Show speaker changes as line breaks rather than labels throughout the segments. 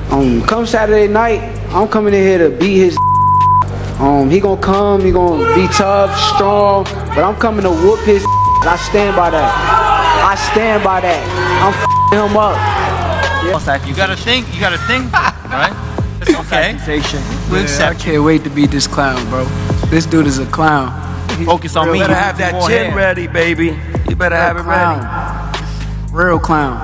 Come Saturday night, I'm coming in here to beat his. He gonna come, he gonna be tough, strong, but I'm coming to whoop his. And I stand by that. I stand by that. I'm him up.
Yeah. You gotta think, right? It's okay.
I can't wait to beat this clown, bro. This dude is a clown.
Focus on me.
You better have that chin ready, baby. You better have it ready.
Real clown.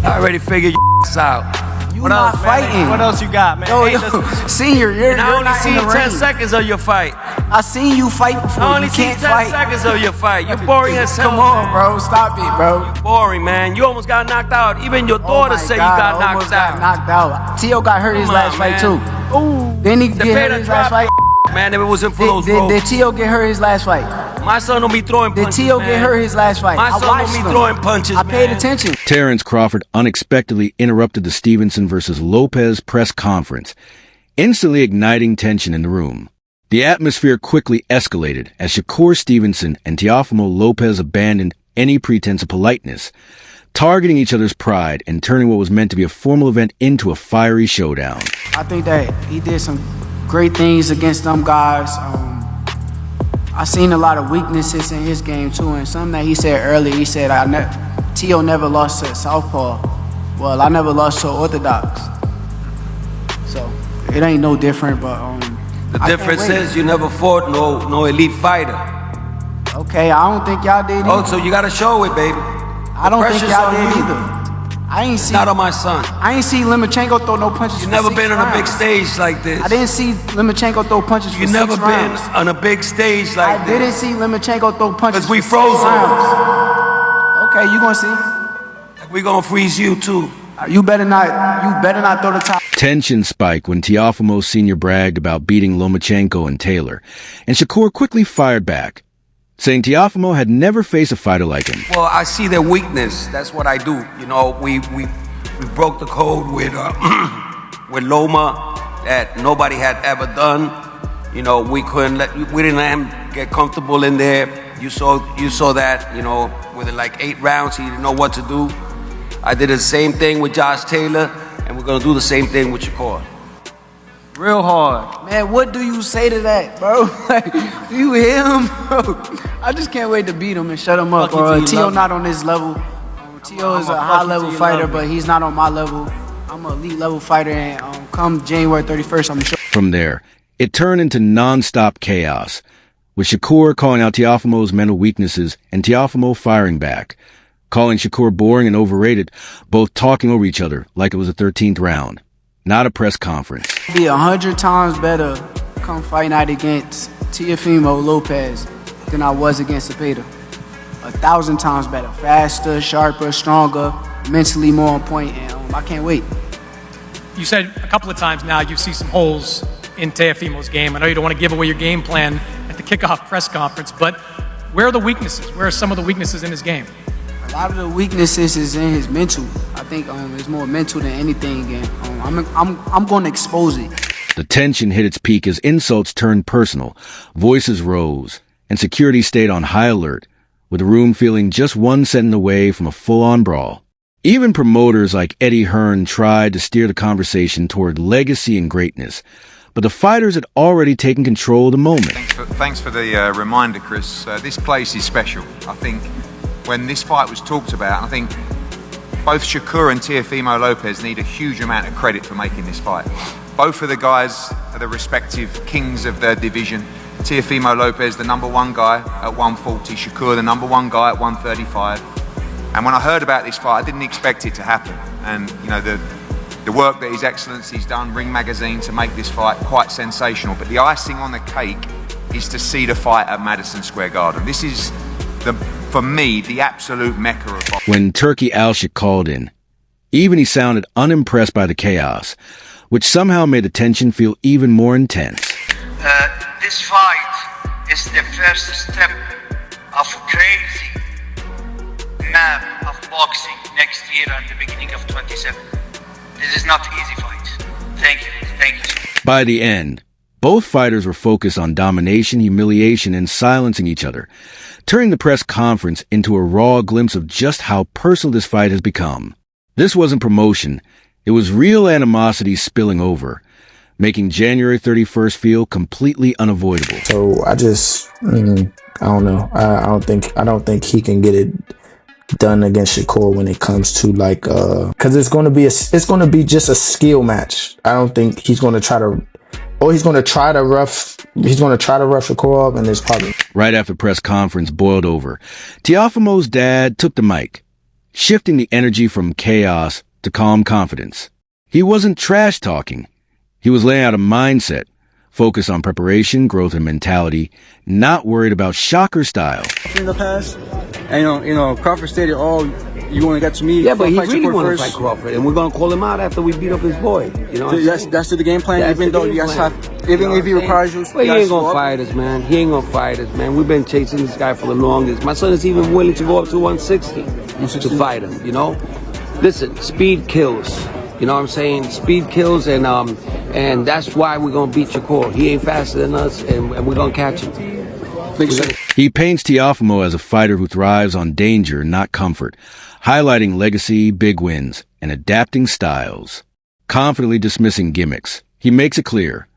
I already figured your ass out.
You not fighting.
What else you got, man?
Yo,
Hey,
Senior, you're
I only
not
seen
in the
10
ring.
seconds of your fight.
I seen you fight before.
I only
You
seen
can't
10
fight.
seconds of your fight. You're boring as hell.
Come on, bro. Stop it, bro.
Boring, man. You almost got knocked out. Even your daughter said you got knocked out.
Knocked out. Tio got hurt his last fight too. Ooh. Didn't he get hurt his last fight?
Man, if it wasn't for those
Did Tio get hurt his last fight?
My son don't be throwing punches,
Did Tio get hurt his last fight?
My son don't be throwing punches,
I paid attention.
Terence Crawford unexpectedly interrupted the Stevenson versus Lopez press conference, instantly igniting tension in the room. The atmosphere quickly escalated as Shakur Stevenson and Teofimo Lopez abandoned any pretense of politeness, targeting each other's pride and turning what was meant to be a formal event into a fiery showdown.
I think that he did some great things against them guys. I seen a lot of weaknesses in his game too, and something that he said earlier, he said, Tio never lost to Southpaw. Well, I never lost to Orthodox. So, it ain't no different, but
the difference is you never fought no elite fighter.
Okay, I don't think y'all did either.
Oh, so you gotta show it, baby.
I don't think y'all did either. I ain't see.
Not on my son.
I ain't see Lomachenko throw no punches.
You never been on a big stage like this.
I didn't see Lomachenko throw punches.
You never been on a big stage like this.
I didn't see Lomachenko throw punches.
Because we froze him.
Okay, you gonna see?
We gonna freeze you too.
You better not throw the top.
Tension spiked when Teofimo Sr. bragged about beating Lomachenko and Taylor, and Shakur quickly fired back, saying Teofimo had never faced a fighter like him.
Well, I see their weakness. That's what I do. You know, we broke the code with with Loma that nobody had ever done. You know, we didn't let him get comfortable in there. You saw that. You know, within like 8 rounds, he didn't know what to do. I did the same thing with Josh Taylor, and we're gonna do the same thing with Shakur.
Real hard. Man, what do you say to that, bro? Like, do you hear him, bro? I just can't wait to beat him and shut him up. Tio not on this level. Tio is a high-level fighter, but he's not on my level. I'm an elite-level fighter, and come January 31st, I'm sure.
From there, it turned into non-stop chaos, with Shakur calling out Teofimo's mental weaknesses and Teofimo firing back, calling Shakur boring and overrated, both talking over each other like it was the 13th round, not a press conference.
It'd be 100 times better come fight night against Teofimo Lopez than I was against Cepeda. 1,000 times better. Faster, sharper, stronger, mentally more on point, and I can't wait.
You said a couple of times now you see some holes in Teofimo's game. I know you don't want to give away your game plan at the kickoff press conference, but where are the weaknesses? Where are some of the weaknesses in his game?
A lot of the weaknesses is in his mental. I think it's more mental than anything. And I'm going to expose it.
The tension hit its peak as insults turned personal, voices rose, and security stayed on high alert, with the room feeling just one second away from a full-on brawl. Even promoters like Eddie Hearn tried to steer the conversation toward legacy and greatness, but the fighters had already taken control of the moment.
Thanks for the reminder, Chris. This place is special. I think when this fight was talked about, I think both Shakur and Teofimo Lopez need a huge amount of credit for making this fight. Both of the guys are the respective kings of their division. Teofimo Lopez, the #1 guy at 140, Shakur, the #1 guy at 135. And when I heard about this fight, I didn't expect it to happen. And you know, the work that His Excellency's done, Ring Magazine, to make this fight quite sensational. But the icing on the cake is to see the fight at Madison Square Garden. This is, for me, the absolute mecca of boxing.
When Turkey Alshik called in, even he sounded unimpressed by the chaos, which somehow made the tension feel even more intense.
This fight is the first step of crazy map of boxing next year and the beginning of 27. This is not an easy fight. Thank you.
By the end, both fighters were focused on domination, humiliation, and silencing each other, turning the press conference into a raw glimpse of just how personal this fight has become. This wasn't promotion. It was real animosity spilling over, making January 31st feel completely unavoidable.
So I just, I don't know. I don't think he can get it done against Shakur when it comes to like, cause it's going to be just a skill match. I don't think he's going to try to rough Shakur up, and there's probably.
Right after press conference boiled over, Teofimo's dad took the mic, shifting the energy from chaos to calm confidence. He wasn't trash talking. He was laying out a mindset, focused on preparation, growth, and mentality, not worried about Shakur style.
In the past, and you know, Crawford stated, "Oh, you only got to me."
Yeah, but he really want to fight Crawford, and we're gonna call him out after we beat up his boy. You know,
so that's the game plan.
That's
even though you guys have, even if he requires you,
well, he ain't gonna fight us, man. He ain't gonna fight us, man. We've been chasing this guy for the longest. My son is even willing to go up to 160 to fight him. You know, listen, speed kills. You know what I'm saying? Speed kills, and that's why we're gonna beat Shakur. He ain't faster than us, and we're gonna catch him.
He paints Teofimo as a fighter who thrives on danger, not comfort, highlighting legacy, big wins, and adapting styles. Confidently dismissing gimmicks, he makes it clear,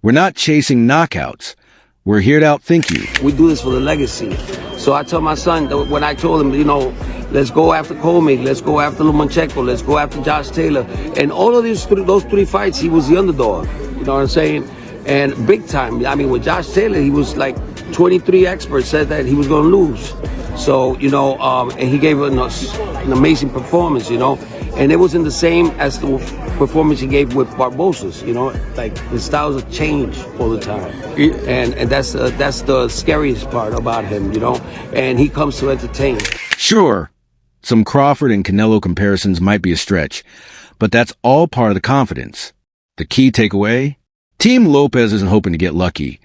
we're not chasing knockouts. We're here to outthink you.
We do this for the legacy. So I told my son, when I told him, you know, let's go after Colmig, let's go after Lomachenko, let's go after Josh Taylor. And all of those three fights, he was the underdog. You know what I'm saying? And big time. I mean, with Josh Taylor, he was like 23 experts said that he was going to lose. So, you know, and he gave an amazing performance, you know. And it wasn't the same as the performance he gave with Barbosa's, you know. Like, his styles have changed all the time. And that's the scariest part about him, you know. And he comes to entertain.
Sure, some Crawford and Canelo comparisons might be a stretch, but that's all part of the confidence. The key takeaway? Team Lopez isn't hoping to get lucky.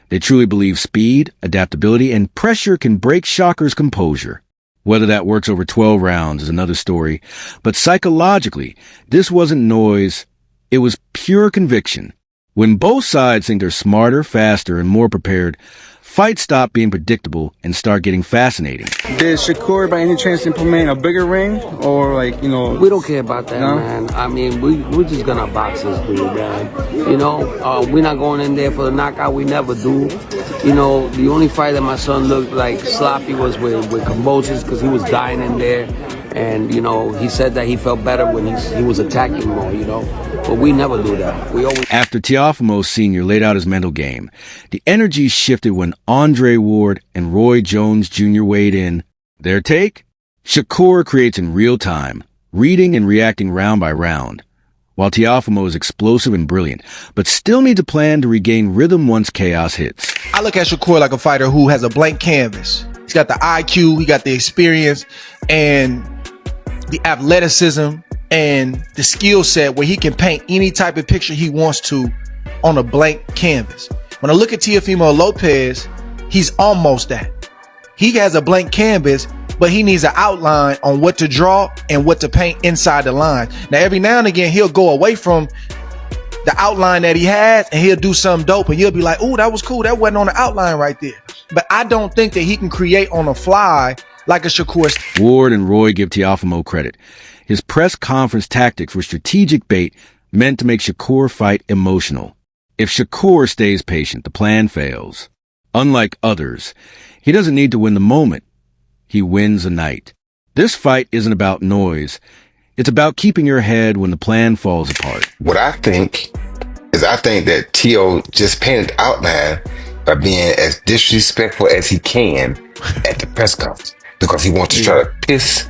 They truly believe speed, adaptability, and pressure can break Shakur's composure. Whether that works over 12 rounds is another story, but psychologically, this wasn't noise, it was pure conviction. When both sides think they're smarter, faster, and more prepared, fights stop being predictable and start getting fascinating.
Did Shakur by any chance implement a bigger ring, or like, you know?
We don't care about that, man. I mean, we're just gonna box this dude, man. You know, we're not going in there for the knockout. We never do. You know, the only fight that my son looked like sloppy was with Kambosos, because he was dying in there. And, you know, he said that he felt better when he was attacking more, you know. But we never do that. We always.
After Teofimo Sr. laid out his mental game, the energy shifted when Andre Ward and Roy Jones Jr. weighed in. Their take? Shakur creates in real time, reading and reacting round by round, while Teofimo is explosive and brilliant, but still needs a plan to regain rhythm once chaos hits.
I look at Shakur like a fighter who has a blank canvas. He's got the IQ, he got the experience, and the athleticism, and the skill set where he can paint any type of picture he wants to on a blank canvas. When I look at Teofimo Lopez, he's almost that. He has a blank canvas, but he needs an outline on what to draw and what to paint inside the line. Now, every now and again, he'll go away from the outline that he has and he'll do something dope, and he'll be like, "Oh, that was cool. That wasn't on the outline right there." But I don't think that he can create on the fly like a Shakur.
Ward and Roy give Teofimo credit. His press conference tactics were strategic bait meant to make Shakur fight emotional. If Shakur stays patient, the plan fails. Unlike others, he doesn't need to win the moment. He wins a night. This fight isn't about noise. It's about keeping your head when the plan falls apart.
What I think that Teo just painted the outline by being as disrespectful as he can at the press conference, because he wants to try to piss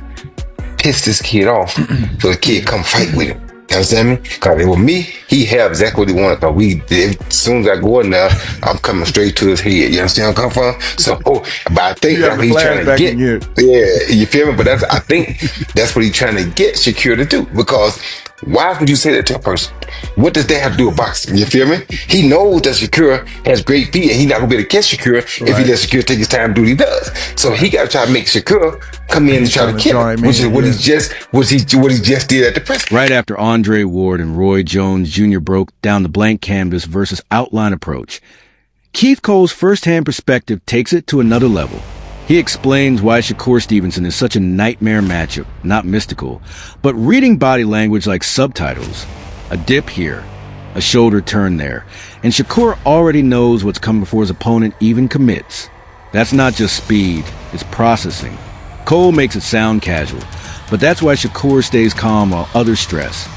this kid off so the kid come fight with him. You understand me? Because with me, he had exactly what he wanted. Because as soon as I go in there, I'm coming straight to his head. You understand where I'm coming from? So, but I think that's what he's trying to get. Yeah, you feel me? But I think that's what he's trying to get Shakur to do. Because why would you say that to a person? What does that have to do with boxing? You feel me? He knows that Shakur has great feet, and he's not gonna be able to catch Shakur if he lets Shakur take his time to do what he does. So he got to try to make Shakur come in and try to kill him, which is what he just did at the press.
Right after Andre Ward and Roy Jones Jr. broke down the blank canvas versus outline approach, Keith Cole's first-hand perspective takes it to another level. He explains why Shakur Stevenson is such a nightmare matchup, not mystical, but reading body language like subtitles. A dip here, a shoulder turn there, and Shakur already knows what's coming before his opponent even commits. That's not just speed, it's processing. Cole makes it sound casual, but that's why Shakur stays calm while others stress.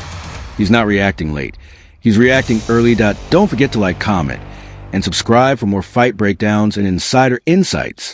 He's not reacting late. He's reacting early. Don't forget to like, comment, and subscribe for more fight breakdowns and insider insights.